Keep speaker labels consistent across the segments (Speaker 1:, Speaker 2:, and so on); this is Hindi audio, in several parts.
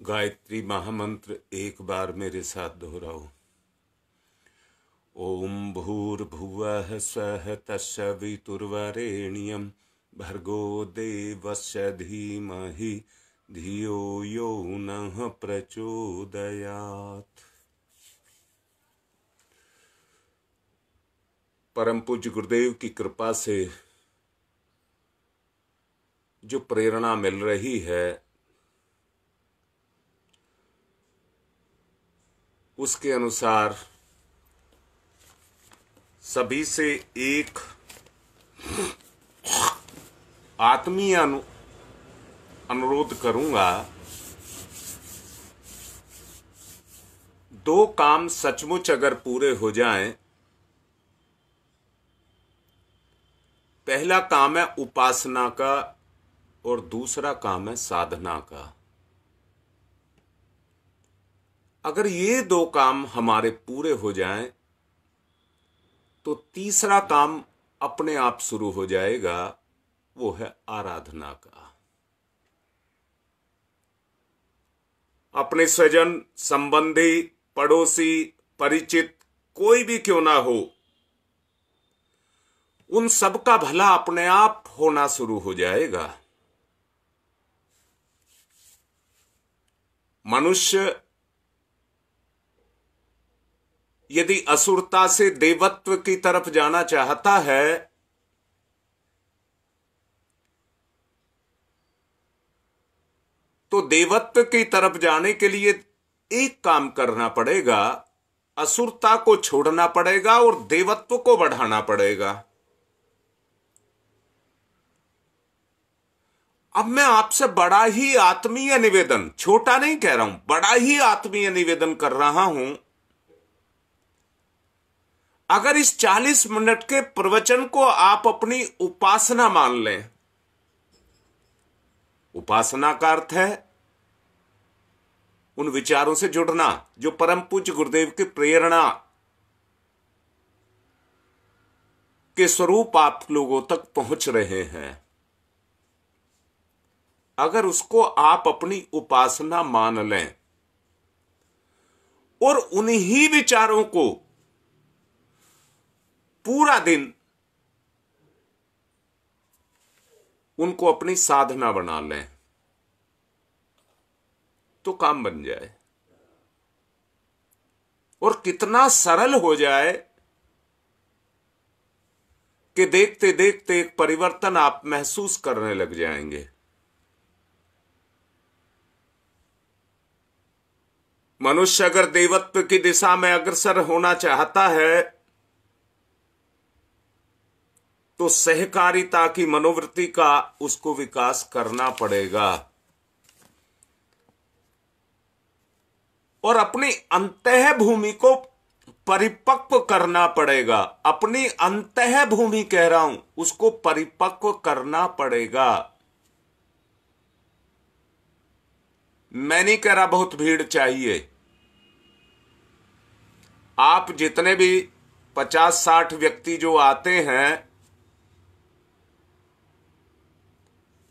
Speaker 1: गायत्री महामंत्र एक बार मेरे साथ दोहराओ। ओम भूर्भुवः स्वः तत्सवितुर्वरेण्यं भर्गो देवस्य धीमहि धियो यो नः प्रचोदयात्। परम पूज्य गुरुदेव की कृपा से जो प्रेरणा मिल रही है उसके अनुसार सभी से एक आत्मीय अनुरोध करूंगा। दो काम सचमुच अगर पूरे हो जाएं, पहला काम है उपासना का और दूसरा काम है साधना का। अगर ये दो काम हमारे पूरे हो जाएं तो तीसरा काम अपने आप शुरू हो जाएगा, वो है आराधना का। अपने स्वजन, संबंधी, पड़ोसी, परिचित कोई भी क्यों ना हो, उन सब का भला अपने आप होना शुरू हो जाएगा। मनुष्य यदि असुरता से देवत्व की तरफ जाना चाहता है तो देवत्व की तरफ जाने के लिए एक काम करना पड़ेगा, असुरता को छोड़ना पड़ेगा और देवत्व को बढ़ाना पड़ेगा। अब मैं आपसे बड़ा ही आत्मीय निवेदन, छोटा नहीं कह रहा हूं, बड़ा ही आत्मीय निवेदन कर रहा हूं। अगर इस 40 मिनट के प्रवचन को आप अपनी उपासना मान लें, उपासना का अर्थ है उन विचारों से जुड़ना जो परम पूज्य गुरुदेव की प्रेरणा के स्वरूप आप लोगों तक पहुंच रहे हैं। अगर उसको आप अपनी उपासना मान लें और उन्हीं विचारों को पूरा दिन उनको अपनी साधना बना लें तो काम बन जाए। और कितना सरल हो जाए कि देखते देखते एक परिवर्तन आप महसूस करने लग जाएंगे। मनुष्य अगर देवत्व की दिशा में अग्रसर होना चाहता है तो सहकारिता की मनोवृत्ति का उसको विकास करना पड़ेगा और अपनी अंतः भूमि को परिपक्व करना पड़ेगा। अपनी अंतः भूमि कह रहा हूं, उसको परिपक्व करना पड़ेगा। मैं नहीं कह रहा बहुत भीड़ चाहिए। आप जितने भी 50-60 व्यक्ति जो आते हैं,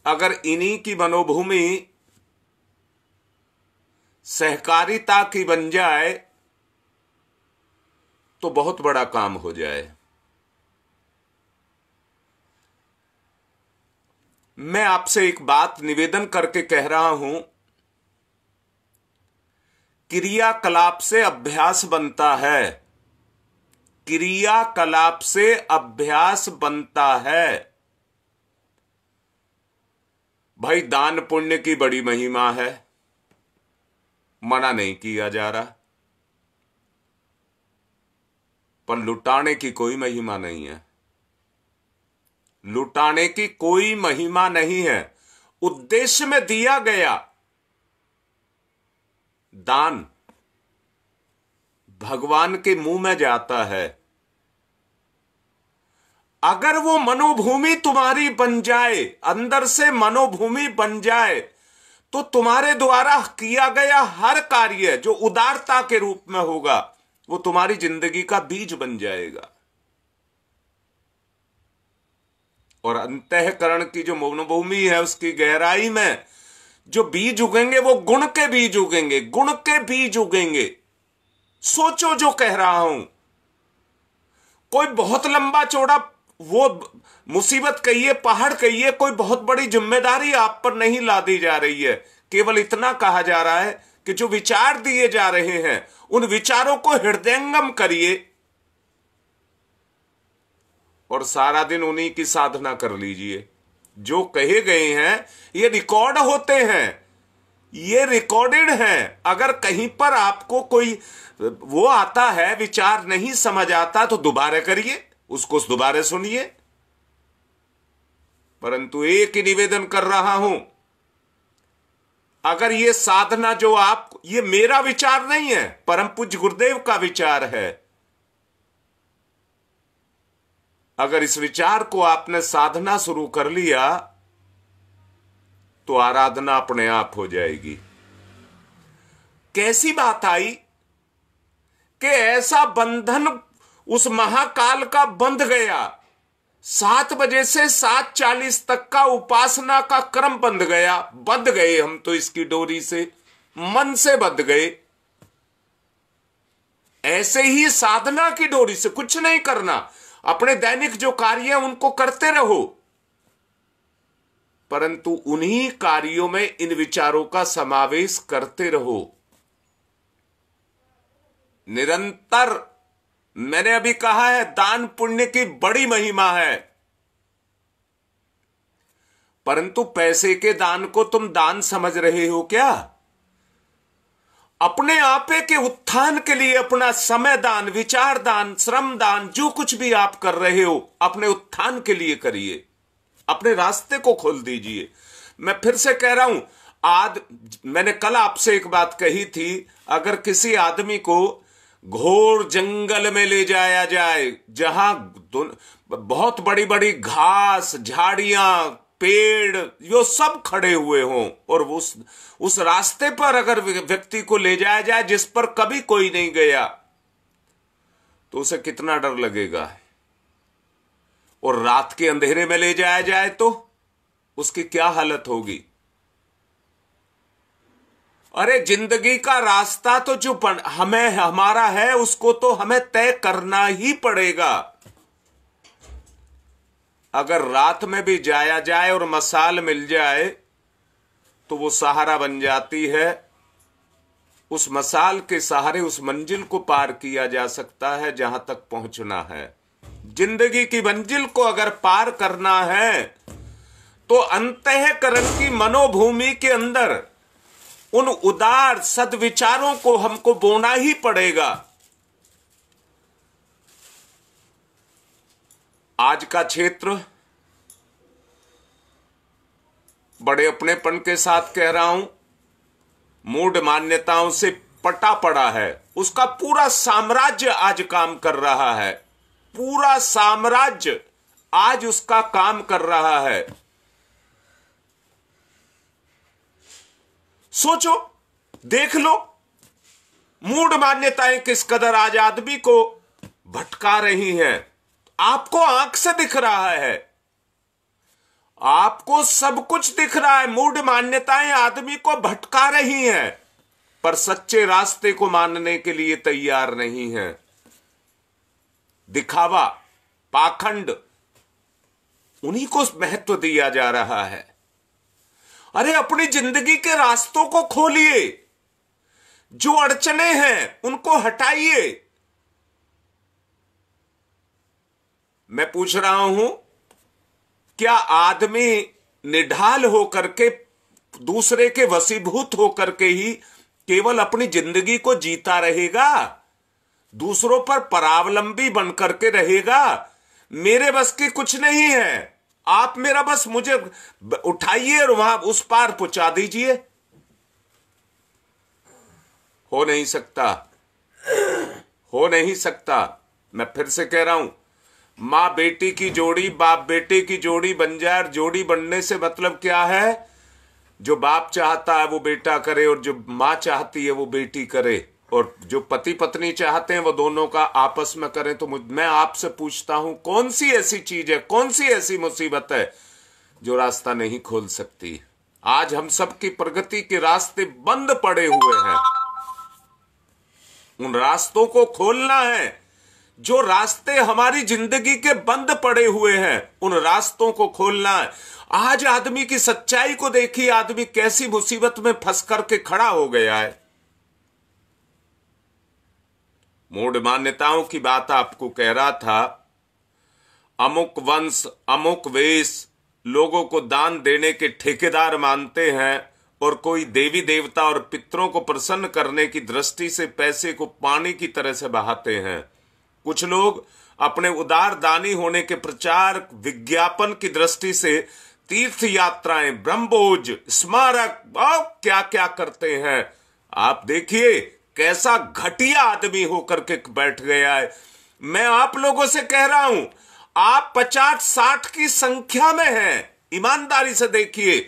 Speaker 1: अगर इन्हीं की मनोभूमि सहकारिता की बन जाए तो बहुत बड़ा काम हो जाए। मैं आपसे एक बात निवेदन करके कह रहा हूं, क्रियाकलाप से अभ्यास बनता है। क्रियाकलाप से अभ्यास बनता है। भाई दान पुण्य की बड़ी महिमा है, मना नहीं किया जा रहा, पर लुटाने की कोई महिमा नहीं है। लुटाने की कोई महिमा नहीं है। उद्देश्य में दिया गया दान भगवान के मुंह में जाता है। अगर वो मनोभूमि तुम्हारी बन जाए, अंदर से मनोभूमि बन जाए, तो तुम्हारे द्वारा किया गया हर कार्य जो उदारता के रूप में होगा वो तुम्हारी जिंदगी का बीज बन जाएगा। और अंतःकरण की जो मनोभूमि है उसकी गहराई में जो बीज उगेंगे वो गुण के बीज उगेंगे, गुण के बीज उगेंगे। सोचो जो कह रहा हूं। कोई बहुत लंबा चौड़ा वो मुसीबत कहिए, पहाड़ कहिए, कोई बहुत बड़ी जिम्मेदारी आप पर नहीं लादी जा रही है। केवल इतना कहा जा रहा है कि जो विचार दिए जा रहे हैं उन विचारों को हृदयंगम करिए और सारा दिन उन्हीं की साधना कर लीजिए। जो कहे गए हैं ये रिकॉर्ड होते हैं, ये रिकॉर्डेड हैं। अगर कहीं पर आपको कोई वो आता है, विचार नहीं समझ आता, तो दोबारा करिए, उसको दोबारा सुनिए। परंतु एक ही निवेदन कर रहा हूं, अगर ये साधना जो आप, ये मेरा विचार नहीं है, परम पूज्य गुरुदेव का विचार है। अगर इस विचार को आपने साधना शुरू कर लिया तो आराधना अपने आप हो जाएगी। कैसी बात आई कि ऐसा बंधन उस महाकाल का बंध गया। 7 बजे से 7:40 तक का उपासना का क्रम बंध गया। बंध गए हम तो इसकी डोरी से, मन से बंध गए। ऐसे ही साधना की डोरी से कुछ नहीं करना, अपने दैनिक जो कार्य हैं उनको करते रहो, परंतु उन्हीं कार्यों में इन विचारों का समावेश करते रहो निरंतर। मैंने अभी कहा है दान पुण्य की बड़ी महिमा है, परंतु पैसे के दान को तुम दान समझ रहे हो क्या? अपने आपे के उत्थान के लिए अपना समय दान, विचार दान, श्रम दान, जो कुछ भी आप कर रहे हो अपने उत्थान के लिए करिए, अपने रास्ते को खोल दीजिए। मैं फिर से कह रहा हूं, मैंने कल आपसे एक बात कही थी, अगर किसी आदमी को घोर जंगल में ले जाया जाए जहां बहुत बड़ी बड़ी घास, झाड़ियां, पेड़ यो सब खड़े हुए हों, और उस रास्ते पर अगर व्यक्ति को ले जाया जाए जिस पर कभी कोई नहीं गया, तो उसे कितना डर लगेगा। और रात के अंधेरे में ले जाया जाए तो उसकी क्या हालत होगी। अरे जिंदगी का रास्ता तो जो हमें हमारा है उसको तो हमें तय करना ही पड़ेगा। अगर रात में भी जाया जाए और मसाल मिल जाए तो वो सहारा बन जाती है। उस मसाल के सहारे उस मंजिल को पार किया जा सकता है जहां तक पहुंचना है। जिंदगी की मंजिल को अगर पार करना है तो अंतःकरण की मनोभूमि के अंदर उन उदार सद्विचारों को हमको बोना ही पड़ेगा। आज का क्षेत्र बड़े अपनेपन के साथ कह रहा हूं, मूढ़ मान्यताओं से पटा पड़ा है। उसका पूरा साम्राज्य आज काम कर रहा है, पूरा साम्राज्य आज उसका काम कर रहा है। सोचो, देख लो, मूढ़ मान्यताएं किस कदर आज आदमी को भटका रही हैं। आपको आंख से दिख रहा है, आपको सब कुछ दिख रहा है। मूढ़ मान्यताएं आदमी को भटका रही हैं, पर सच्चे रास्ते को मानने के लिए तैयार नहीं है। दिखावा, पाखंड, उन्हीं को महत्व दिया जा रहा है। अरे अपनी जिंदगी के रास्तों को खोलिए, जो अड़चने हैं उनको हटाइए। मैं पूछ रहा हूं, क्या आदमी निढाल होकर के, दूसरे के वशीभूत होकर के ही केवल अपनी जिंदगी को जीता रहेगा? दूसरों पर परावलंबी बनकर के रहेगा? मेरे बस की कुछ नहीं है, आप मेरा बस मुझे उठाइए और वहां उस पार पहुंचा दीजिए। हो नहीं सकता, हो नहीं सकता। मैं फिर से कह रहा हूं, मां बेटी की जोड़ी, बाप बेटे की जोड़ी बन जाए। और जोड़ी बनने से मतलब क्या है? जो बाप चाहता है वो बेटा करे, और जो मां चाहती है वो बेटी करे, और जो पति पत्नी चाहते हैं वो दोनों का आपस में करें। तो मैं आपसे पूछता हूं, कौन सी ऐसी चीज है, कौन सी ऐसी मुसीबत है जो रास्ता नहीं खोल सकती? आज हम सबकी प्रगति के रास्ते बंद पड़े हुए हैं। उन रास्तों को खोलना है। जो रास्ते हमारी जिंदगी के बंद पड़े हुए हैं, उन रास्तों को खोलना है। आज आदमी की सच्चाई को देखिए, आदमी कैसी मुसीबत में फंस करके खड़ा हो गया है। मूढ़ मान्यताओं की बात आपको कह रहा था। अमुक वंश, अमुक वेश लोगों को दान देने के ठेकेदार मानते हैं और कोई देवी देवता और पितरों को प्रसन्न करने की दृष्टि से पैसे को पानी की तरह से बहाते हैं। कुछ लोग अपने उदार दानी होने के प्रचार विज्ञापन की दृष्टि से तीर्थ यात्राएं, ब्रह्मभोज, स्मारक क्या क्या करते हैं। आप देखिए कैसा घटिया आदमी होकर के बैठ गया है। मैं आप लोगों से कह रहा हूं, आप 50-60 की संख्या में हैं। ईमानदारी से देखिए,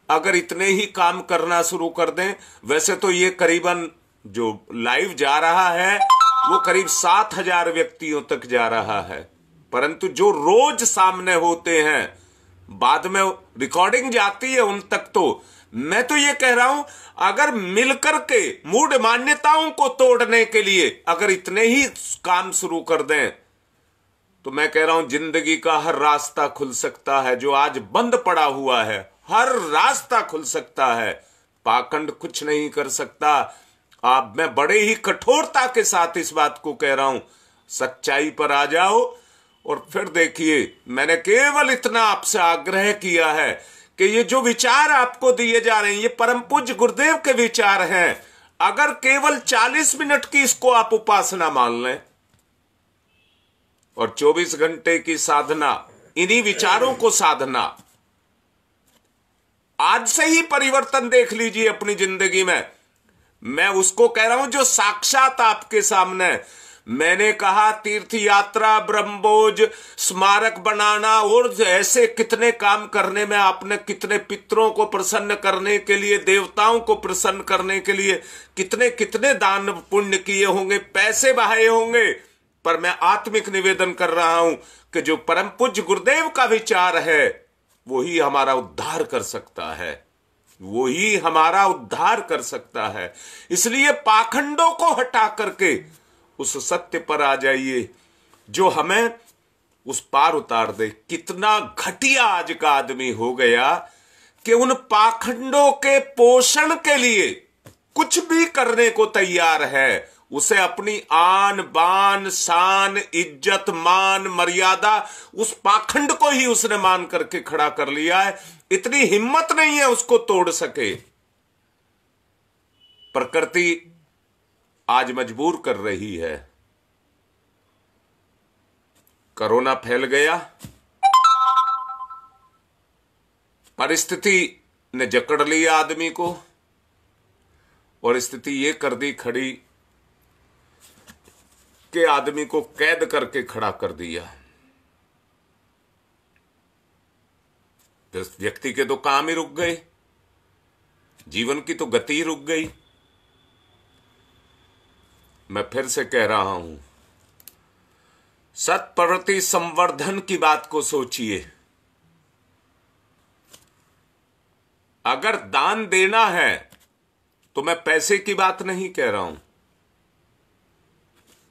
Speaker 1: अगर इतने ही काम करना शुरू कर दें, वैसे तो ये करीबन जो लाइव जा रहा है वो करीब 7,000 व्यक्तियों तक जा रहा है, परंतु जो रोज सामने होते हैं, बाद में रिकॉर्डिंग जाती है उन तक। तो मैं तो ये कह रहा हूं, अगर मिलकर के मूढ़ मान्यताओं को तोड़ने के लिए अगर इतने ही काम शुरू कर दें, तो मैं कह रहा हूं जिंदगी का हर रास्ता खुल सकता है। जो आज बंद पड़ा हुआ है, हर रास्ता खुल सकता है। पाखंड कुछ नहीं कर सकता। आप, मैं बड़े ही कठोरता के साथ इस बात को कह रहा हूं, सच्चाई पर आ जाओ। और फिर देखिए, मैंने केवल इतना आपसे आग्रह किया है कि ये जो विचार आपको दिए जा रहे हैं, ये परम पूज्य गुरुदेव के विचार हैं। अगर केवल 40 मिनट की इसको आप उपासना मान लें और 24 घंटे की साधना, इन्हीं विचारों को साधना, आज से ही परिवर्तन देख लीजिए अपनी जिंदगी में। मैं उसको कह रहा हूं जो साक्षात आपके सामने। मैंने कहा तीर्थ यात्रा, ब्रह्मभोज, स्मारक बनाना और ऐसे कितने काम करने में आपने कितने पितरों को प्रसन्न करने के लिए, देवताओं को प्रसन्न करने के लिए कितने कितने दान पुण्य किए होंगे, पैसे बहाए होंगे। पर मैं आत्मिक निवेदन कर रहा हूं कि जो परम पूज्य गुरुदेव का विचार है, वही हमारा उद्धार कर सकता है, वही हमारा उद्धार कर सकता है। इसलिए पाखंडों को हटा करके उस सत्य पर आ जाइए जो हमें उस पार उतार दे। कितना घटिया आज का आदमी हो गया कि उन पाखंडों के पोषण के लिए कुछ भी करने को तैयार है। उसे अपनी आन बान, शान, इज्जत, मान, मर्यादा, उस पाखंड को ही उसने मान करके खड़ा कर लिया है। इतनी हिम्मत नहीं है उसको तोड़ सके। प्रकृति आज मजबूर कर रही है। कोरोना फैल गया, परिस्थिति ने जकड़ लिया आदमी को, और स्थिति ये कर दी खड़ी के आदमी को कैद करके खड़ा कर दिया। तो व्यक्ति के तो काम ही रुक गए, जीवन की तो गति रुक गई। मैं फिर से कह रहा हूं, सत प्रवृत्ति संवर्धन की बात को सोचिए। अगर दान देना है तो मैं पैसे की बात नहीं कह रहा हूं,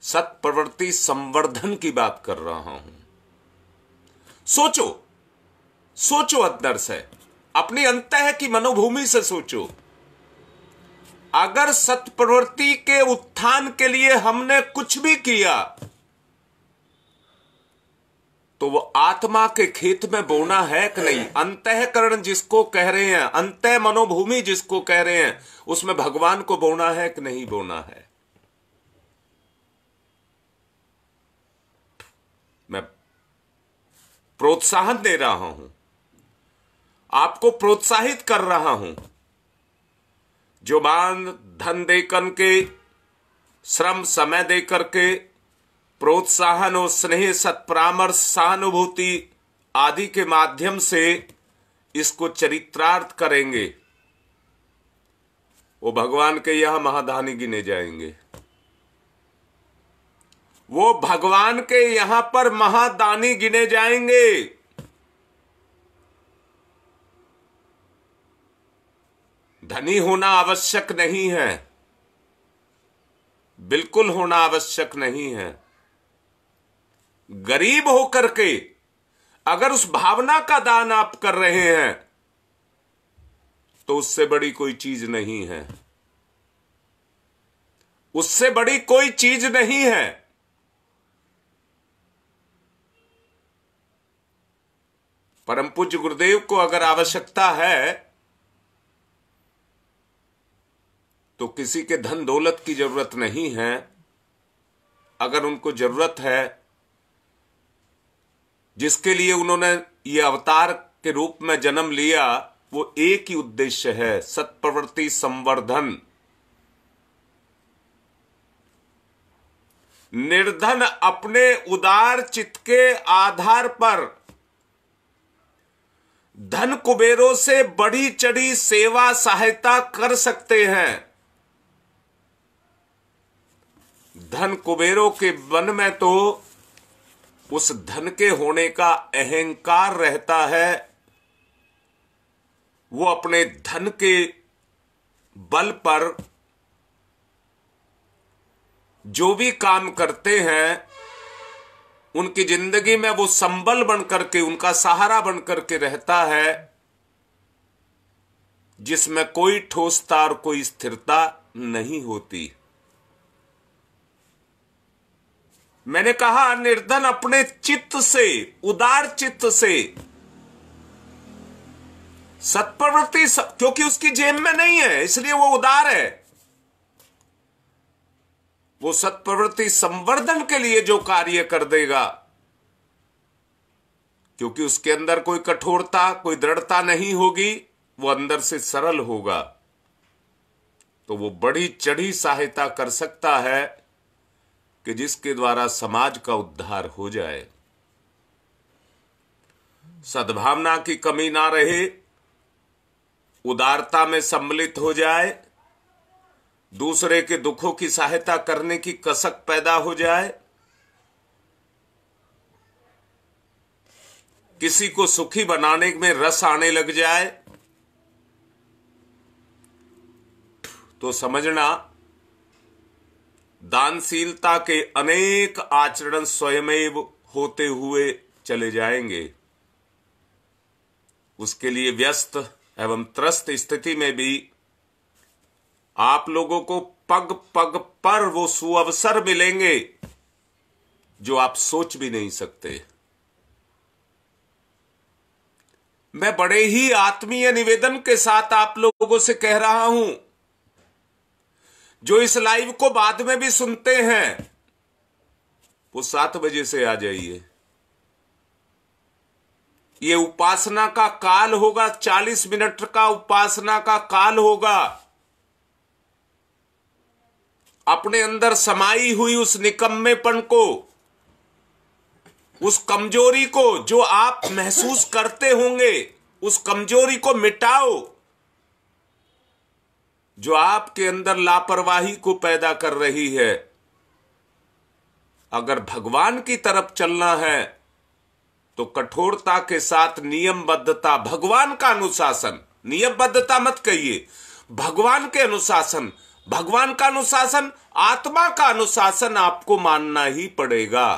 Speaker 1: सत प्रवृत्ति संवर्धन की बात कर रहा हूं। सोचो, सोचो अंदर से, अपनी अंतः की मनोभूमि से सोचो। अगर सत प्रवृत्ति के उत्थान के लिए हमने कुछ भी किया, तो वो आत्मा के खेत में बोना है कि नहीं? अंतःकरण जिसको कह रहे हैं, अंतः मनोभूमि जिसको कह रहे हैं, उसमें भगवान को बोना है कि नहीं बोना है? मैं प्रोत्साहन दे रहा हूं, आपको प्रोत्साहित कर रहा हूं। जो मान धन देकर के, श्रम समय देकर के, प्रोत्साहन और स्नेह, सत्परामर्श, सहानुभूति आदि के माध्यम से इसको चरित्रार्थ करेंगे, वो भगवान के यहां महादानी गिने जाएंगे। वो भगवान के यहां पर महादानी गिने जाएंगे। धनी होना आवश्यक नहीं है, बिल्कुल होना आवश्यक नहीं है। गरीब होकर के अगर उस भावना का दान आप कर रहे हैं तो उससे बड़ी कोई चीज नहीं है, उससे बड़ी कोई चीज नहीं है। परम पूज्य गुरुदेव को अगर आवश्यकता है तो किसी के धन दौलत की जरूरत नहीं है। अगर उनको जरूरत है, जिसके लिए उन्होंने ये अवतार के रूप में जन्म लिया, वो एक ही उद्देश्य है, सत्प्रवृत्ति संवर्धन। निर्धन अपने उदार चित्त के आधार पर धन कुबेरों से बढ़ी चढ़ी सेवा सहायता कर सकते हैं। धन कुबेरों के मन में तो उस धन के होने का अहंकार रहता है। वो अपने धन के बल पर जो भी काम करते हैं, उनकी जिंदगी में वो संबल बनकर के, उनका सहारा बनकर के रहता है, जिसमें कोई ठोसता और कोई स्थिरता नहीं होती। मैंने कहा निर्धन अपने चित्त से, उदार चित्त से सत्प्रवृत्ति, क्योंकि उसकी जेब में नहीं है इसलिए वो उदार है। वो सत्प्रवृत्ति संवर्धन के लिए जो कार्य कर देगा, क्योंकि उसके अंदर कोई कठोरता, कोई दृढ़ता नहीं होगी, वो अंदर से सरल होगा, तो वो बढ़ी चढ़ी सहायता कर सकता है कि जिसके द्वारा समाज का उद्धार हो जाए, सद्भावना की कमी ना रहे, उदारता में सम्मिलित हो जाए, दूसरे के दुखों की सहायता करने की कसक पैदा हो जाए, किसी को सुखी बनाने में रस आने लग जाए, तो समझना दानशीलता के अनेक आचरण स्वयमेव होते हुए चले जाएंगे। उसके लिए व्यस्त एवं त्रस्त स्थिति में भी आप लोगों को पग पग पर वो सुअवसर मिलेंगे जो आप सोच भी नहीं सकते। मैं बड़े ही आत्मीय निवेदन के साथ आप लोगों से कह रहा हूं, जो इस लाइव को बाद में भी सुनते हैं, वो 7 बजे से आ जाइए। ये उपासना का काल होगा, 40 मिनट का उपासना का काल होगा। अपने अंदर समाई हुई उस निकम्मेपन को, उस कमजोरी को जो आप महसूस करते होंगे, उस कमजोरी को मिटाओ जो आपके अंदर लापरवाही को पैदा कर रही है। अगर भगवान की तरफ चलना है तो कठोरता के साथ नियमबद्धता, भगवान का अनुशासन, नियमबद्धता मत कहिए, भगवान के अनुशासन, भगवान का अनुशासन, आत्मा का अनुशासन आपको मानना ही पड़ेगा।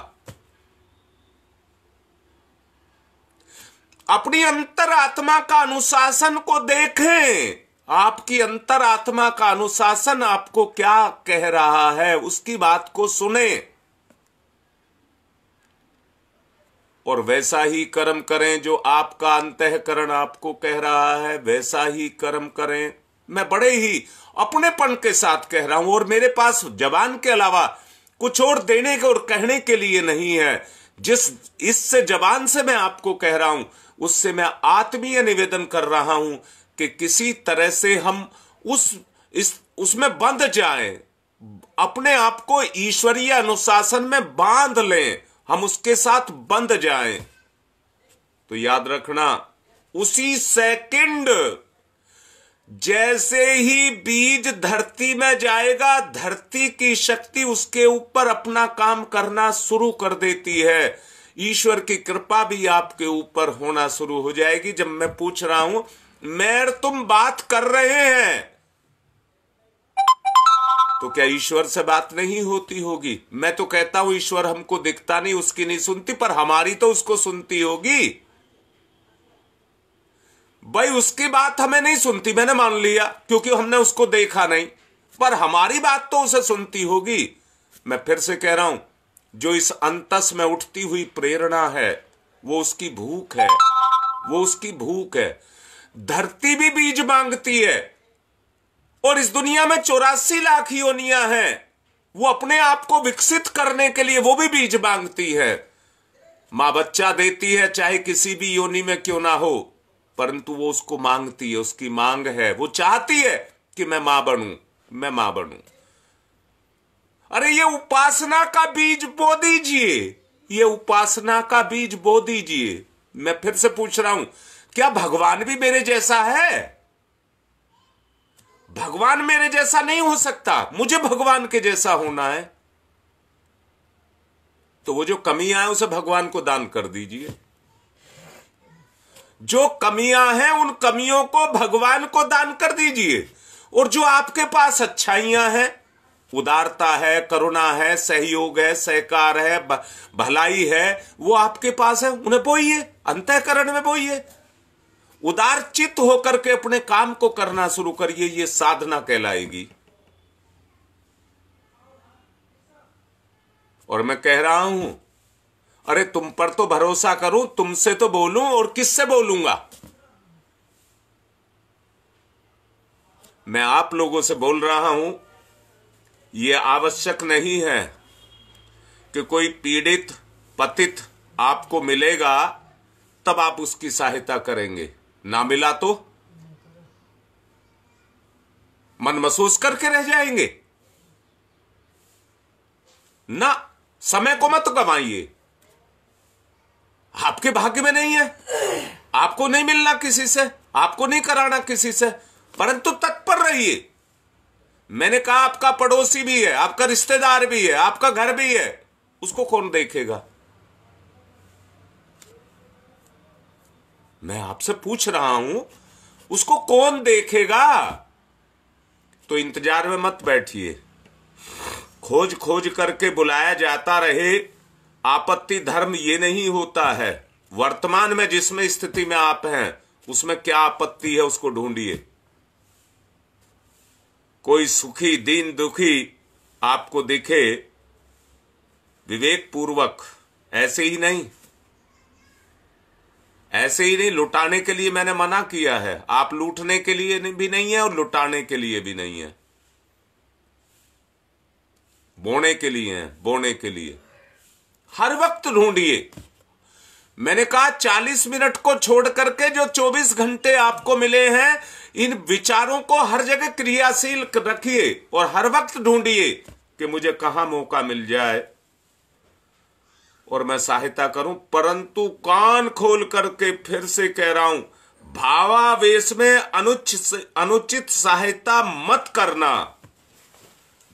Speaker 1: अपनी अंतरात्मा का अनुशासन को देखें, आपकी अंतरात्मा का अनुशासन आपको क्या कह रहा है, उसकी बात को सुने और वैसा ही कर्म करें जो आपका अंतःकरण आपको कह रहा है, वैसा ही कर्म करें। मैं बड़े ही अपनेपन के साथ कह रहा हूं और मेरे पास जबान के अलावा कुछ और देने के और कहने के लिए नहीं है। जिस इससे जबान से मैं आपको कह रहा हूं, उससे मैं आत्मीय निवेदन कर रहा हूं कि किसी तरह से हम उसमें बंध जाएं, अपने आप को ईश्वरीय अनुशासन में बांध लें, हम उसके साथ बंध जाएं। तो याद रखना, उसी सेकंड जैसे ही बीज धरती में जाएगा, धरती की शक्ति उसके ऊपर अपना काम करना शुरू कर देती है। ईश्वर की कृपा भी आपके ऊपर होना शुरू हो जाएगी। जब मैं पूछ रहा हूं, मैं तुम बात कर रहे हैं, तो क्या ईश्वर से बात नहीं होती होगी? मैं तो कहता हूं ईश्वर हमको दिखता नहीं, उसकी नहीं सुनती, पर हमारी तो उसको सुनती होगी। भाई उसकी बात हमें नहीं सुनती, मैंने मान लिया, क्योंकि हमने उसको देखा नहीं, पर हमारी बात तो उसे सुनती होगी। मैं फिर से कह रहा हूं, जो इस अंतस में उठती हुई प्रेरणा है वो उसकी भूख है, वो उसकी भूख है। धरती भी बीज मांगती है, और इस दुनिया में 84 लाख योनियां हैं, वो अपने आप को विकसित करने के लिए वो भी बीज मांगती है। मां बच्चा देती है, चाहे किसी भी योनि में क्यों ना हो, परंतु वो उसको मांगती है, उसकी मांग है, वो चाहती है कि मैं मां बनूं, मैं मां बनूं। अरे ये उपासना का बीज बो दीजिए, ये उपासना का बीज बो दीजिए। मैं फिर से पूछ रहा हूं, क्या भगवान भी मेरे जैसा है? भगवान मेरे जैसा नहीं हो सकता, मुझे भगवान के जैसा होना है। तो वो जो कमियां हैं उसे भगवान को दान कर दीजिए। जो कमियां हैं उन कमियों को भगवान को दान कर दीजिए, और जो आपके पास अच्छाइयां हैं, उदारता है, करुणा है, सहयोग है, सहकार है, भलाई है, वो आपके पास है, उन्हें बोइए, अंतःकरण में बोइए। उदार चित्त होकर के अपने काम को करना शुरू करिए, ये साधना कहलाएगी। और मैं कह रहा हूं, अरे तुम पर तो भरोसा करूं, तुमसे तो बोलूं, और किससे बोलूंगा? मैं आप लोगों से बोल रहा हूं। यह आवश्यक नहीं है कि कोई पीड़ित पतित आपको मिलेगा तब आप उसकी सहायता करेंगे, ना मिला तो मन महसूस करके रह जाएंगे ना। समय को मत गवाइए, आपके भाग्य में नहीं है, आपको नहीं मिलना किसी से, आपको नहीं कराना किसी से, परंतु तत्पर रहिए। मैंने कहा आपका पड़ोसी भी है, आपका रिश्तेदार भी है, आपका घर भी है, उसको कौन देखेगा? मैं आपसे पूछ रहा हूं, उसको कौन देखेगा? तो इंतजार में मत बैठिए, खोज खोज करके बुलाया जाता रहे। आपत्ति धर्म ये नहीं होता है। वर्तमान में जिसमें स्थिति में आप हैं उसमें क्या आपत्ति है उसको ढूंढिए। कोई सुखी दीन दुखी आपको दिखे, विवेक पूर्वक, ऐसे ही नहीं, ऐसे ही नहीं। लुटाने के लिए मैंने मना किया है, आप लूटने के लिए भी नहीं है और लुटाने के लिए भी नहीं है, बोने के लिए है, बोने के लिए। हर वक्त ढूंढिए। मैंने कहा 40 मिनट को छोड़ करके जो 24 घंटे आपको मिले हैं, इन विचारों को हर जगह क्रियाशील रखिए और हर वक्त ढूंढिए कि मुझे कहां मौका मिल जाए और मैं सहायता करूं। परंतु कान खोल करके फिर से कह रहा हूं, भावावेश में अनुचित सहायता मत करना।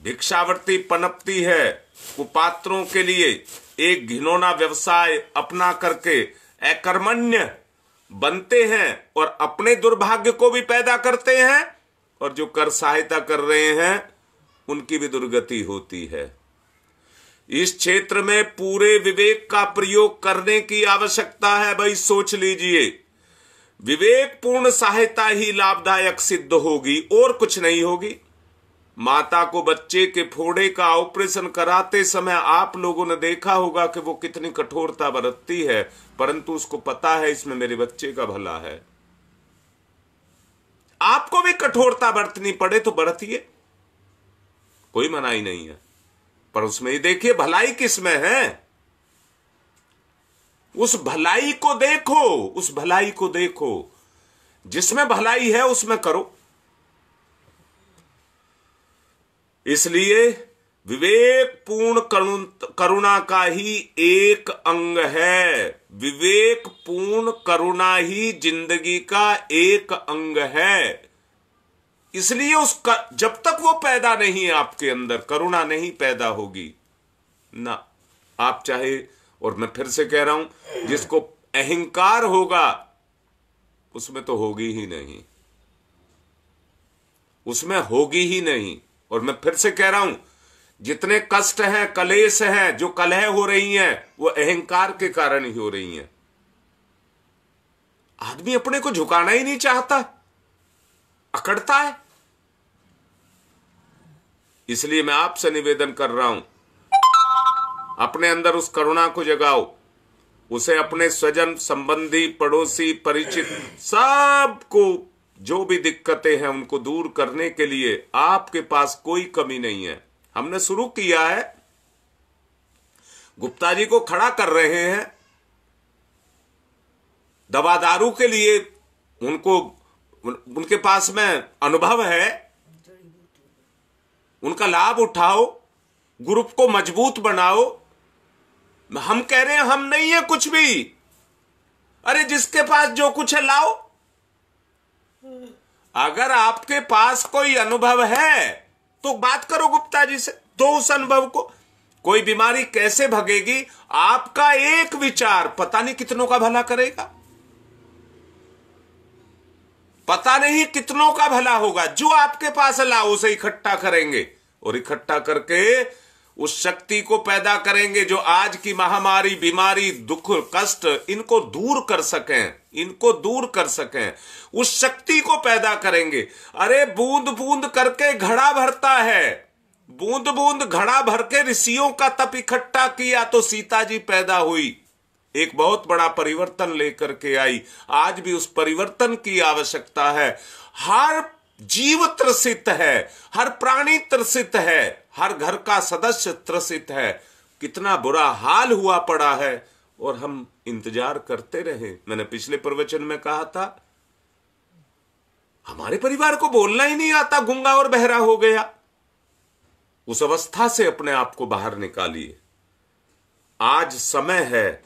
Speaker 1: भिक्षावृत्ति पनपती है, कुपात्रों के लिए एक घिनौना व्यवसाय अपना करके अकर्मण्य बनते हैं और अपने दुर्भाग्य को भी पैदा करते हैं, और जो कर सहायता कर रहे हैं उनकी भी दुर्गति होती है। इस क्षेत्र में पूरे विवेक का प्रयोग करने की आवश्यकता है। भाई सोच लीजिए, विवेकपूर्ण सहायता ही लाभदायक सिद्ध होगी और कुछ नहीं होगी। माता को बच्चे के फोड़े का ऑपरेशन कराते समय आप लोगों ने देखा होगा कि वो कितनी कठोरता बरतती है, परंतु उसको पता है इसमें मेरे बच्चे का भला है। आपको भी कठोरता बरतनी पड़े तो बरतिए, कोई मनाही नहीं है, पर उसमें ही देखिए भलाई किसमें है। उस भलाई को देखो, उस भलाई को देखो, जिसमें भलाई है उसमें करो। इसलिए विवेकपूर्ण करुणा का ही एक अंग है। विवेकपूर्ण करुणा ही जिंदगी का एक अंग है। इसलिए उसका जब तक वो पैदा नहीं है आपके अंदर, करुणा नहीं पैदा होगी ना। आप चाहे, और मैं फिर से कह रहा हूं, जिसको अहंकार होगा उसमें तो होगी ही नहीं, उसमें होगी ही नहीं। और मैं फिर से कह रहा हूं, जितने कष्ट हैं, कलेश हैं, जो कलह हो रही हैं, वो अहंकार के कारण ही हो रही हैं। आदमी अपने को झुकाना ही नहीं चाहता, अकड़ता है। इसलिए मैं आपसे निवेदन कर रहा हूं, अपने अंदर उस करुणा को जगाओ, उसे अपने स्वजन, संबंधी, पड़ोसी, परिचित सबको जो भी दिक्कतें हैं उनको दूर करने के लिए आपके पास कोई कमी नहीं है। हमने शुरू किया है, गुप्ता जी को खड़ा कर रहे हैं, दवा दारू के लिए उनके पास में अनुभव है, उनका लाभ उठाओ, ग्रुप को मजबूत बनाओ। हम कह रहे हैं हम नहीं है कुछ भी, अरे जिसके पास जो कुछ है लाओ। अगर आपके पास कोई अनुभव है तो बात करो गुप्ता जी से, दो उस अनुभव को। कोई बीमारी कैसे भगेगी, आपका एक विचार पता नहीं कितनों का भला करेगा, पता नहीं कितनों का भला होगा। जो आपके पास लाओ उसे इकट्ठा करेंगे और इकट्ठा करके उस शक्ति को पैदा करेंगे जो आज की महामारी, बीमारी, दुख, कष्ट इनको दूर कर सकें, इनको दूर कर सकें। उस शक्ति को पैदा करेंगे। अरे बूंद बूंद करके घड़ा भरता है, बूंद बूंद घड़ा भर के ऋषियों का तप इकट्ठा किया तो सीता जी पैदा हुई, एक बहुत बड़ा परिवर्तन लेकर के आई। आज भी उस परिवर्तन की आवश्यकता है। हर जीव त्रसित है, हर प्राणी त्रसित है, हर घर का सदस्य त्रसित है। कितना बुरा हाल हुआ पड़ा है और हम इंतजार करते रहे। मैंने पिछले प्रवचन में कहा था, हमारे परिवार को बोलना ही नहीं आता, गूंगा और बहरा हो गया। उस अवस्था से अपने आप को बाहर निकालिए। आज समय है,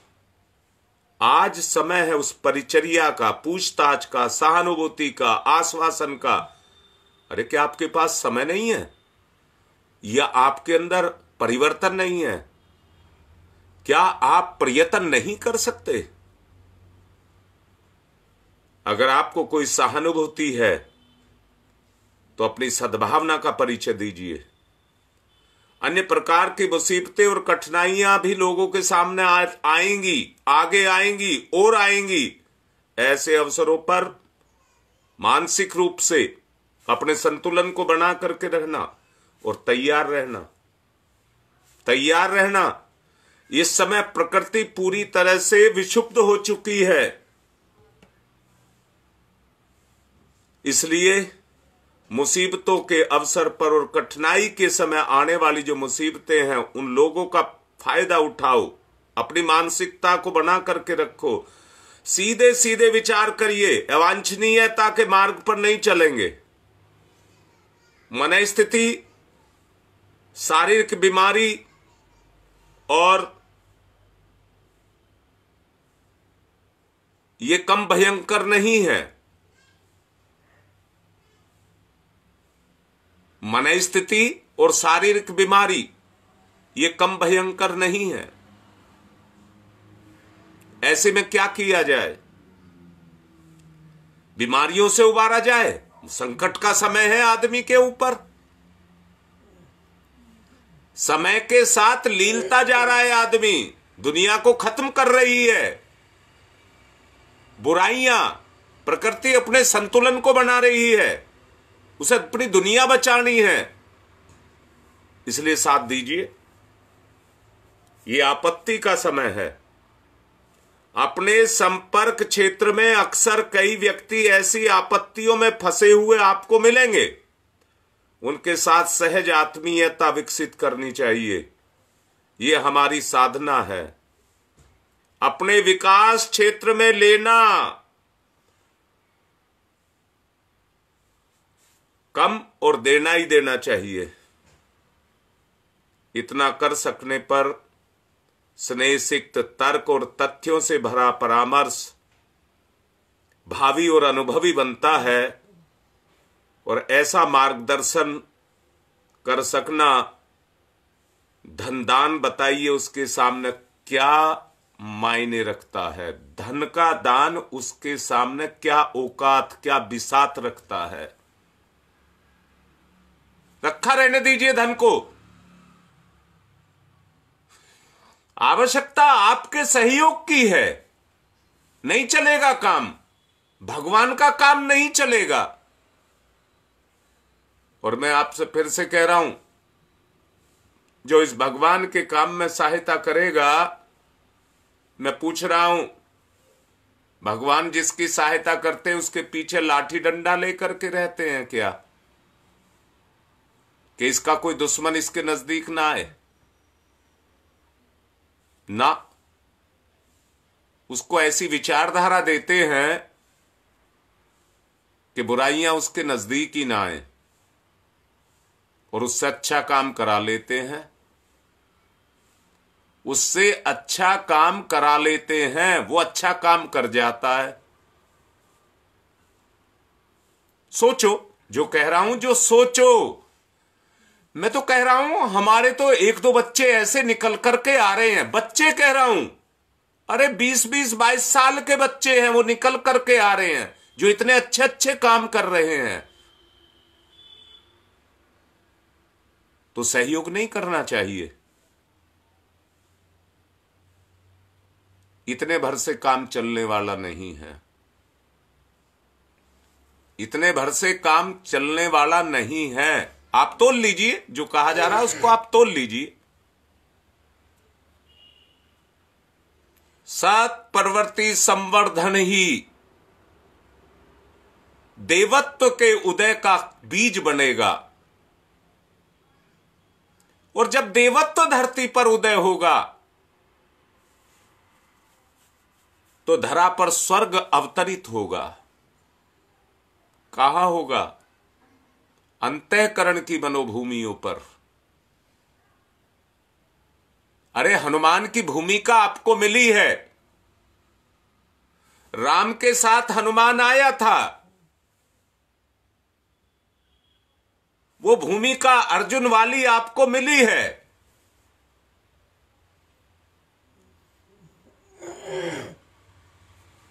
Speaker 1: आज समय है उस परिचर्या का, पूछताछ का, सहानुभूति का, आश्वासन का। अरे क्या आपके पास समय नहीं है, या आपके अंदर परिवर्तन नहीं है? क्या आप प्रयत्न नहीं कर सकते? अगर आपको कोई सहानुभूति है तो अपनी सद्भावना का परिचय दीजिए। अन्य प्रकार की मुसीबतें और कठिनाइयां भी लोगों के सामने आएंगी, आगे आएंगी और आएंगी। ऐसे अवसरों पर मानसिक रूप से अपने संतुलन को बना करके रहना और तैयार रहना, तैयार रहना। इस समय प्रकृति पूरी तरह से विक्षुब्ध हो चुकी है, इसलिए मुसीबतों के अवसर पर और कठिनाई के समय आने वाली जो मुसीबतें हैं उन लोगों का फायदा उठाओ। अपनी मानसिकता को बना करके रखो, सीधे सीधे विचार करिए, अवांछनीयता के मार्ग पर नहीं चलेंगे। मन स्थिति, शारीरिक बीमारी और ये कम भयंकर नहीं है। मन स्थिति और शारीरिक बीमारी ये कम भयंकर नहीं है। ऐसे में क्या किया जाए? बीमारियों से उबारा जाए। संकट का समय है आदमी के ऊपर, समय के साथ लीलता जा रहा है आदमी, दुनिया को खत्म कर रही है। बुराइयां, प्रकृति अपने संतुलन को बना रही है, उसे अपनी दुनिया बचानी है। इसलिए साथ दीजिए, ये आपत्ति का समय है। अपने संपर्क क्षेत्र में अक्सर कई व्यक्ति ऐसी आपत्तियों में फंसे हुए आपको मिलेंगे। उनके साथ सहज आत्मीयता विकसित करनी चाहिए। ये हमारी साधना है। अपने विकास क्षेत्र में लेना, कम और देना ही देना चाहिए। इतना कर सकने पर स्नेहसिक्त तर्क और तथ्यों से भरा परामर्श भावी और अनुभवी बनता है, और ऐसा मार्गदर्शन कर सकना, धनदान बताइए उसके सामने क्या मायने रखता है? धन का दान उसके सामने क्या औकात, क्या बिसात रखता है? रखा रहने दीजिए धन को। आवश्यकता आपके सहयोग की है, नहीं चलेगा काम, भगवान का काम नहीं चलेगा। और मैं आपसे फिर से कह रहा हूं, जो इस भगवान के काम में सहायता करेगा, मैं पूछ रहा हूं, भगवान जिसकी सहायता करते हैं उसके पीछे लाठी डंडा लेकर के रहते हैं क्या, कि इसका कोई दुश्मन इसके नजदीक ना आए? ना, उसको ऐसी विचारधारा देते हैं कि बुराइयां उसके नजदीक ही ना आए, और उससे अच्छा काम करा लेते हैं, उससे अच्छा काम करा लेते हैं, वो अच्छा काम कर जाता है। सोचो जो कह रहा हूं, जो सोचो। मैं तो कह रहा हूं, हमारे तो एक दो बच्चे ऐसे निकल करके आ रहे हैं, बच्चे कह रहा हूं, अरे 20-20, 22 साल के बच्चे हैं, वो निकल करके आ रहे हैं, जो इतने अच्छे अच्छे काम कर रहे हैं। तो सहयोग नहीं करना चाहिए? इतने भर से काम चलने वाला नहीं है, इतने भर से काम चलने वाला नहीं है। आप तोल लीजिए, जो कहा जा रहा है उसको आप तोल लीजिए। सत प्रवृत्ति संवर्धन ही देवत्व के उदय का बीज बनेगा, और जब देवत्व धरती पर उदय होगा तो धरा पर स्वर्ग अवतरित होगा। कहां होगा? अंतःकरण की मनोभूमियों पर। अरे हनुमान की भूमिका आपको मिली है, राम के साथ हनुमान आया था, वो भूमिका अर्जुन वाली आपको मिली है।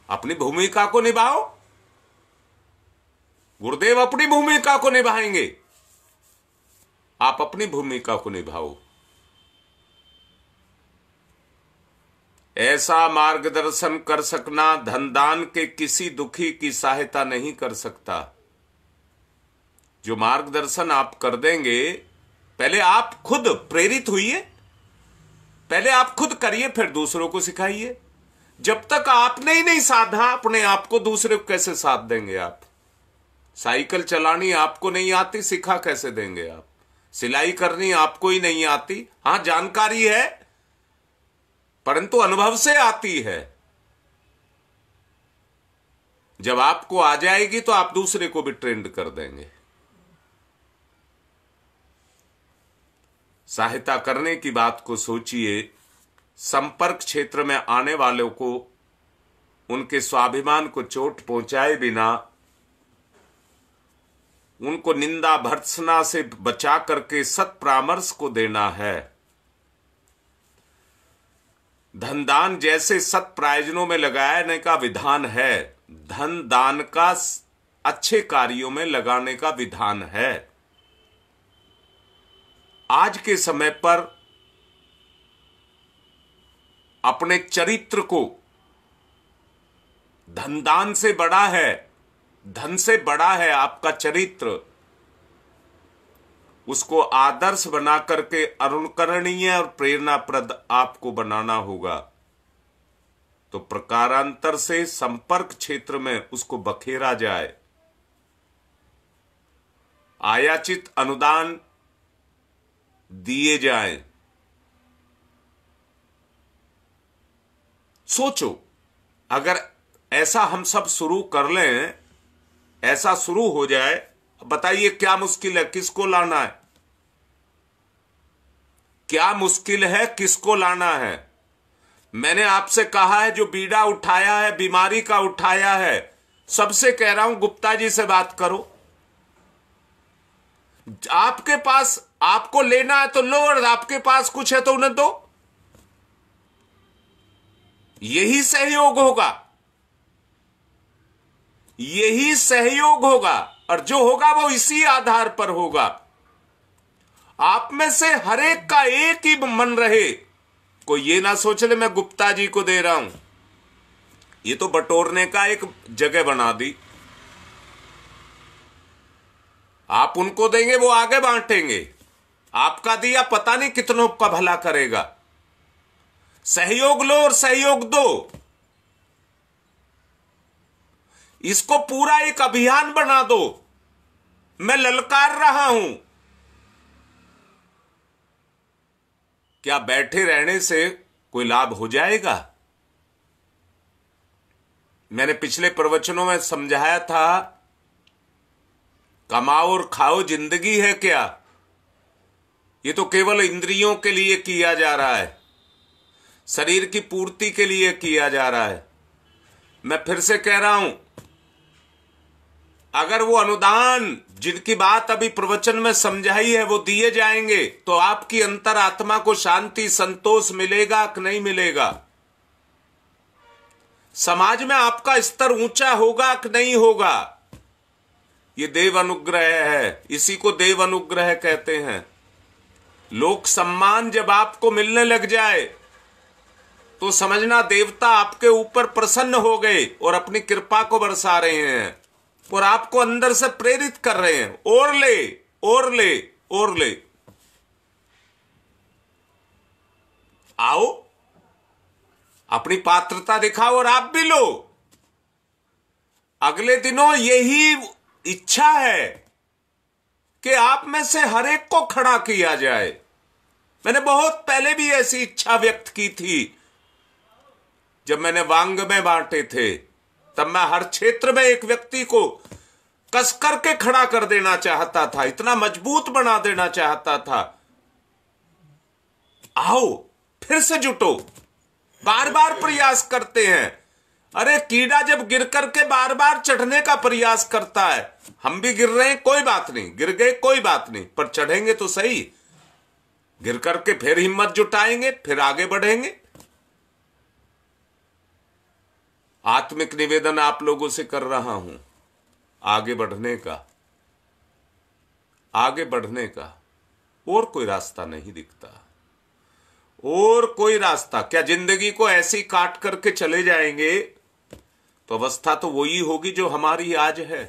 Speaker 1: अपनी भूमिका को निभाओ, गुरुदेव अपनी भूमिका को निभाएंगे, आप अपनी भूमिका को निभाओ। ऐसा मार्गदर्शन कर सकना धन दान के किसी दुखी की सहायता नहीं कर सकता। जो मार्गदर्शन आप कर देंगे, पहले आप खुद प्रेरित हुइए, पहले आप खुद करिए, फिर दूसरों को सिखाइए। जब तक आपने ही नहीं साधा अपने आप को, दूसरे को कैसे साथ देंगे आप? साइकिल चलानी आपको नहीं आती, सिखा कैसे देंगे आप? सिलाई करनी आपको ही नहीं आती, हां जानकारी है परंतु अनुभव से आती है। जब आपको आ जाएगी तो आप दूसरे को भी ट्रेंड कर देंगे। सहायता करने की बात को सोचिए। संपर्क क्षेत्र में आने वालों को उनके स्वाभिमान को चोट पहुंचाए बिना, उनको निंदा भर्त्सना से बचा करके सत परामर्श को देना है। धन दान जैसे सत प्रयोजनों में लगाने का विधान है, धन दान का अच्छे कार्यों में लगाने का विधान है। आज के समय पर अपने चरित्र को, धन दान से बड़ा है, धन से बड़ा है आपका चरित्र, उसको आदर्श बना करके अनुकरणीय और प्रेरणाप्रद आपको बनाना होगा। तो प्रकारांतर से संपर्क क्षेत्र में उसको बखेरा जाए, आयाचित अनुदान दिए जाएं। सोचो, अगर ऐसा हम सब शुरू कर लें, ऐसा शुरू हो जाए, बताइए क्या मुश्किल है? किसको लाना है? क्या मुश्किल है? किसको लाना है? मैंने आपसे कहा है, जो बीड़ा उठाया है, बीमारी का उठाया है, सबसे कह रहा हूं गुप्ता जी से बात करो। आपके पास, आपको लेना है तो लो, और आपके पास कुछ है तो उन्हें दो। यही सहयोग होगा, यही सहयोग होगा, और जो होगा वो इसी आधार पर होगा। आप में से हर एक का एक ही मन रहे। कोई ये ना सोच ले मैं गुप्ता जी को दे रहा हूं। ये तो बटोरने का एक जगह बना दी। आप उनको देंगे, वो आगे बांटेंगे। आपका दिया पता नहीं कितनों का भला करेगा। सहयोग लो और सहयोग दो। इसको पूरा एक अभियान बना दो। मैं ललकार रहा हूं। क्या बैठे रहने से कोई लाभ हो जाएगा? मैंने पिछले प्रवचनों में समझाया था, कमाओ और खाओ जिंदगी है क्या? ये तो केवल इंद्रियों के लिए किया जा रहा है, शरीर की पूर्ति के लिए किया जा रहा है। मैं फिर से कह रहा हूं, अगर वो अनुदान जिनकी बात अभी प्रवचन में समझाई है वो दिए जाएंगे तो आपकी अंतरात्मा को शांति संतोष मिलेगा कि नहीं मिलेगा? समाज में आपका स्तर ऊंचा होगा कि नहीं होगा? ये देव अनुग्रह है, इसी को देव अनुग्रह कहते हैं। लोक सम्मान जब आपको मिलने लग जाए तो समझना देवता आपके ऊपर प्रसन्न हो गए और अपनी कृपा को बरसा रहे हैं और आपको अंदर से प्रेरित कर रहे हैं, और ले और ले और ले। आओ, अपनी पात्रता दिखाओ और आप भी लो। अगले दिनों यही इच्छा है कि आप में से हर एक को खड़ा किया जाए। मैंने बहुत पहले भी ऐसी इच्छा व्यक्त की थी। जब मैंने वांग में बांटे थे तब मैं हर क्षेत्र में एक व्यक्ति को कस करके खड़ा कर देना चाहता था, इतना मजबूत बना देना चाहता था। आओ, फिर से जुटो। बार बार प्रयास करते हैं। अरे कीड़ा जब गिर करके बार बार चढ़ने का प्रयास करता है, हम भी गिर रहे हैं, कोई बात नहीं, गिर गए कोई बात नहीं, पर चढ़ेंगे तो सही। गिर करके फिर हिम्मत जुटाएंगे, फिर आगे बढ़ेंगे। आत्मिक निवेदन आप लोगों से कर रहा हूं, आगे बढ़ने का, आगे बढ़ने का। और कोई रास्ता नहीं दिखता, और कोई रास्ता क्या? जिंदगी को ऐसी काट करके चले जाएंगे तो अवस्था तो वही होगी जो हमारी आज है।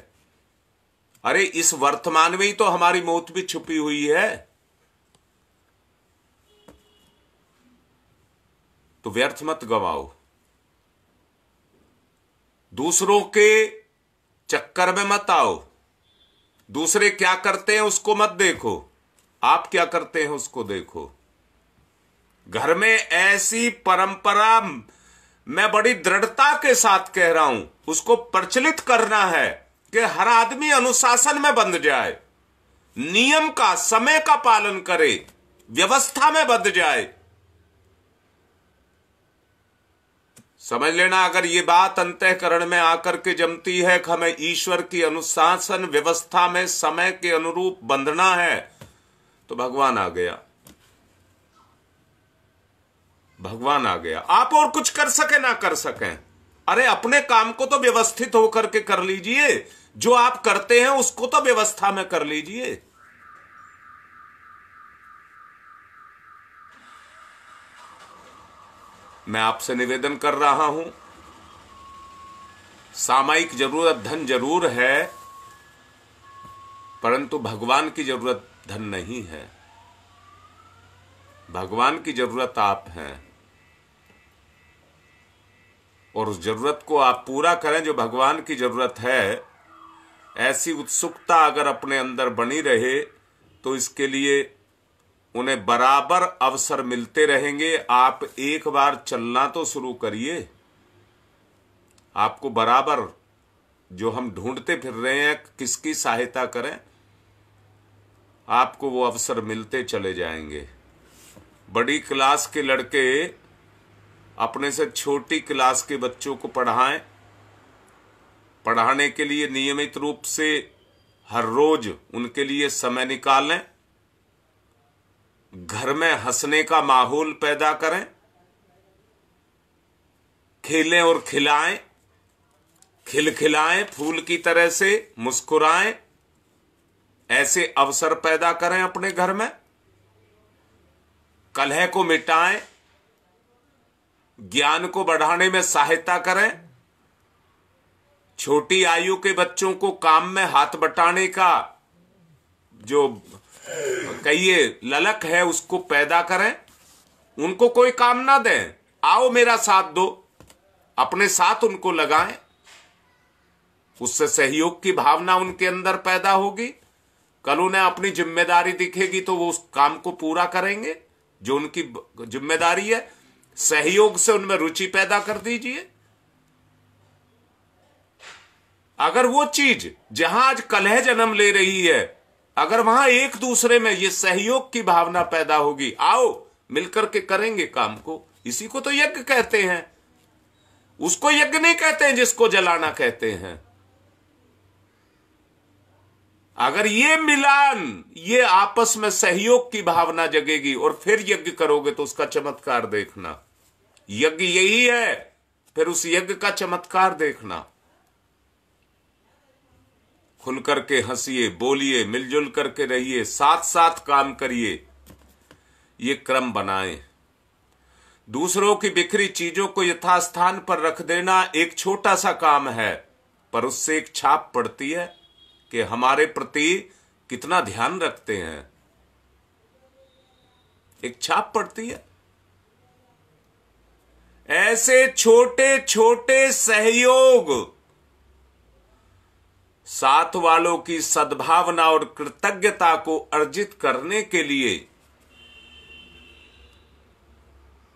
Speaker 1: अरे इस वर्तमान में ही तो हमारी मौत भी छुपी हुई है। तो व्यर्थ मत गवाओ, दूसरों के चक्कर में मत आओ। दूसरे क्या करते हैं उसको मत देखो, आप क्या करते हैं उसको देखो। घर में ऐसी परंपरा, मैं बड़ी दृढ़ता के साथ कह रहा हूं, उसको प्रचलित करना है कि हर आदमी अनुशासन में बंध जाए, नियम का, समय का पालन करे, व्यवस्था में बंध जाए। समझ लेना, अगर ये बात अंतःकरण में आकर के जमती है कि हमें ईश्वर की अनुशासन व्यवस्था में समय के अनुरूप बंधना है, तो भगवान आ गया, भगवान आ गया। आप और कुछ कर सके ना कर सकें, अरे अपने काम को तो व्यवस्थित होकर के कर लीजिए। जो आप करते हैं उसको तो व्यवस्था में कर लीजिए। मैं आपसे निवेदन कर रहा हूं, सामयिक जरूरत धन जरूर है, परंतु भगवान की जरूरत धन नहीं है। भगवान की जरूरत आप हैं, और उस जरूरत को आप पूरा करें जो भगवान की जरूरत है। ऐसी उत्सुकता अगर अपने अंदर बनी रहे तो इसके लिए उन्हें बराबर अवसर मिलते रहेंगे। आप एक बार चलना तो शुरू करिए, आपको बराबर जो हम ढूंढते फिर रहे हैं किसकी सहायता करें, आपको वो अवसर मिलते चले जाएंगे। बड़ी क्लास के लड़के अपने से छोटी क्लास के बच्चों को पढ़ाएं, पढ़ाने के लिए नियमित रूप से हर रोज उनके लिए समय निकालें, घर में हंसने का माहौल पैदा करें, खेलें और खिलाएं, खिलखिलाएं, फूल की तरह से मुस्कुराएं। ऐसे अवसर पैदा करें अपने घर में। कलह को मिटाएं, ज्ञान को बढ़ाने में सहायता करें, छोटी आयु के बच्चों को काम में हाथ बटाने का जो कहिए ललक है उसको पैदा करें, उनको कोई काम ना दें, आओ मेरा साथ दो, अपने साथ उनको लगाएं, उससे सहयोग की भावना उनके अंदर पैदा होगी। कल उन्हें अपनी जिम्मेदारी दिखेगी तो वो उस काम को पूरा करेंगे जो उनकी जिम्मेदारी है। सहयोग से उनमें रुचि पैदा कर दीजिए। अगर वो चीज जहां आज कलह जन्म ले रही है, अगर वहां एक दूसरे में ये सहयोग की भावना पैदा होगी, आओ मिलकर के करेंगे काम को, इसी को तो यज्ञ कहते हैं। उसको यज्ञ नहीं कहते हैं जिसको जलाना कहते हैं। अगर ये मिलान, ये आपस में सहयोग की भावना जगेगी और फिर यज्ञ करोगे तो उसका चमत्कार देखना। यज्ञ यही है, फिर उस यज्ञ का चमत्कार देखना। खुल करके हंसिए, बोलिए, मिलजुल करके रहिए, साथ साथ काम करिए, ये क्रम बनाएं। दूसरों की बिखरी चीजों को यथास्थान पर रख देना एक छोटा सा काम है, पर उससे एक छाप पड़ती है कि हमारे प्रति कितना ध्यान रखते हैं। एक छाप पड़ती है। ऐसे छोटे छोटे सहयोग साथ वालों की सद्भावना और कृतज्ञता को अर्जित करने के लिए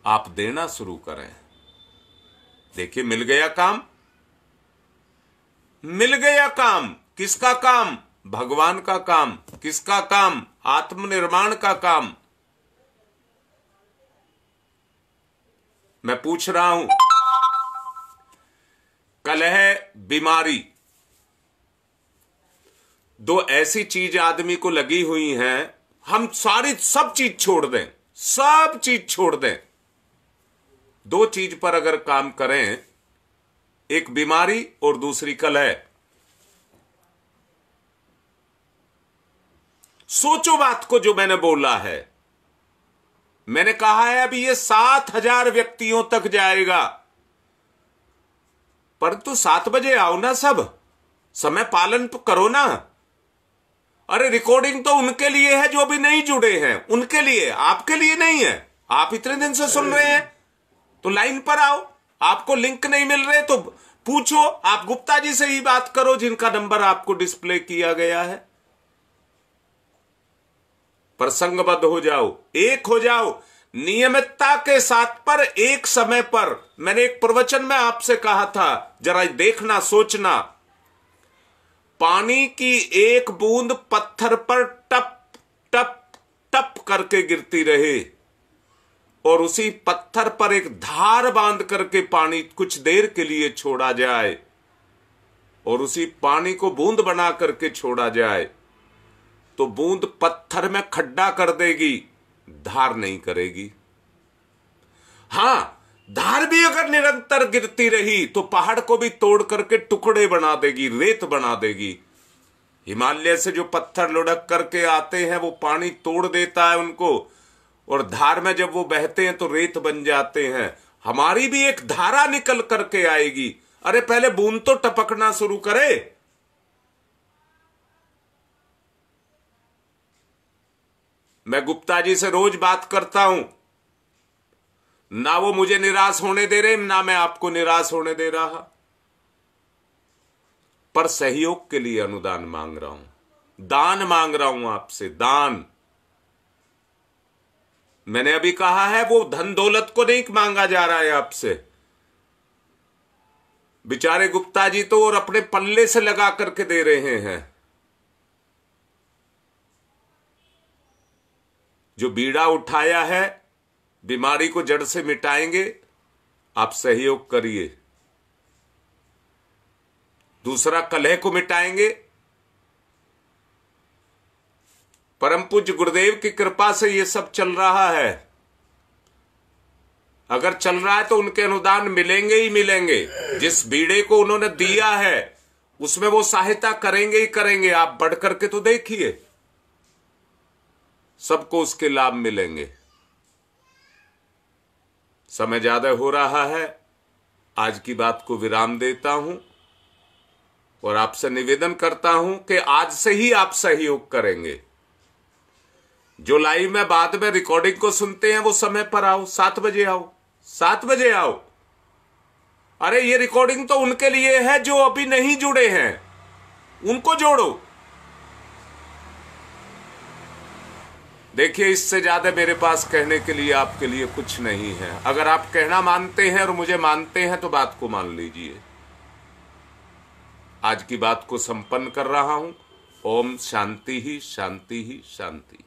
Speaker 1: आप देना शुरू करें। देखिए, मिल गया काम, मिल गया काम। किसका काम? भगवान का काम। किसका काम? आत्मनिर्माण का काम। मैं पूछ रहा हूं, कलह, बीमारी, दो ऐसी चीज आदमी को लगी हुई हैं, हम सब चीज छोड़ दें, सब चीज छोड़ दें, दो चीज पर अगर काम करें, एक बीमारी और दूसरी कलह। सोचो बात को जो मैंने बोला है। मैंने कहा है अभी ये 7,000 व्यक्तियों तक जाएगा, परंतु 7 बजे आओ ना, सब समय पालन करो ना। अरे रिकॉर्डिंग तो उनके लिए है जो भी नहीं जुड़े हैं, उनके लिए, आपके लिए नहीं है। आप इतने दिन से सुन रहे हैं तो लाइन पर आओ। आपको लिंक नहीं मिल रहे तो पूछो, आप गुप्ता जी से ही बात करो जिनका नंबर आपको डिस्प्ले किया गया है। प्रसंगबद्ध हो जाओ, एक हो जाओ, नियमितता के साथ पर एक समय पर। मैंने एक प्रवचन में आपसे कहा था, जरा देखना, सोचना, पानी की एक बूंद पत्थर पर टप टप टप करके गिरती रहे और उसी पत्थर पर एक धार बांध करके पानी कुछ देर के लिए छोड़ा जाए और उसी पानी को बूंद बना करके छोड़ा जाए तो बूंद पत्थर में खड्डा कर देगी, धार नहीं करेगी। हां, धार भी अगर निरंतर गिरती रही तो पहाड़ को भी तोड़ करके टुकड़े बना देगी, रेत बना देगी। हिमालय से जो पत्थर लुढ़क करके आते हैं वो पानी तोड़ देता है उनको, और धार में जब वो बहते हैं तो रेत बन जाते हैं। हमारी भी एक धारा निकल करके आएगी। अरे पहले बूंद तो टपकना शुरू करे। मैं गुप्ता जी से रोज बात करता हूं, ना वो मुझे निराश होने दे रहे, ना मैं आपको निराश होने दे रहा, पर सहयोग के लिए अनुदान मांग रहा हूं, दान मांग रहा हूं आपसे, दान। मैंने अभी कहा है वो धन दौलत को नहीं मांगा जा रहा है आपसे। बेचारे गुप्ता जी तो और अपने पल्ले से लगा करके दे रहे हैं। जो बीड़ा उठाया है, बीमारी को जड़ से मिटाएंगे, आप सहयोग करिए। दूसरा, कलह को मिटाएंगे। परम पूज्य गुरुदेव की कृपा से ये सब चल रहा है। अगर चल रहा है तो उनके अनुदान मिलेंगे ही मिलेंगे। जिस बीड़े को उन्होंने दिया है उसमें वो सहायता करेंगे ही करेंगे। आप बढ़ करके तो देखिए, सबको उसके लाभ मिलेंगे। समय ज्यादा हो रहा है, आज की बात को विराम देता हूं और आपसे निवेदन करता हूं कि आज से ही आप सहयोग करेंगे। जो लाइव में बाद में रिकॉर्डिंग को सुनते हैं वो समय पर आओ, 7 बजे आओ, 7 बजे आओ। अरे ये रिकॉर्डिंग तो उनके लिए है जो अभी नहीं जुड़े हैं, उनको जोड़ो। देखिए, इससे ज्यादा मेरे पास कहने के लिए आपके लिए कुछ नहीं है। अगर आप कहना मानते हैं और मुझे मानते हैं तो बात को मान लीजिए। आज की बात को संपन्न कर रहा हूं। ओम शांति ही शांति ही शांति।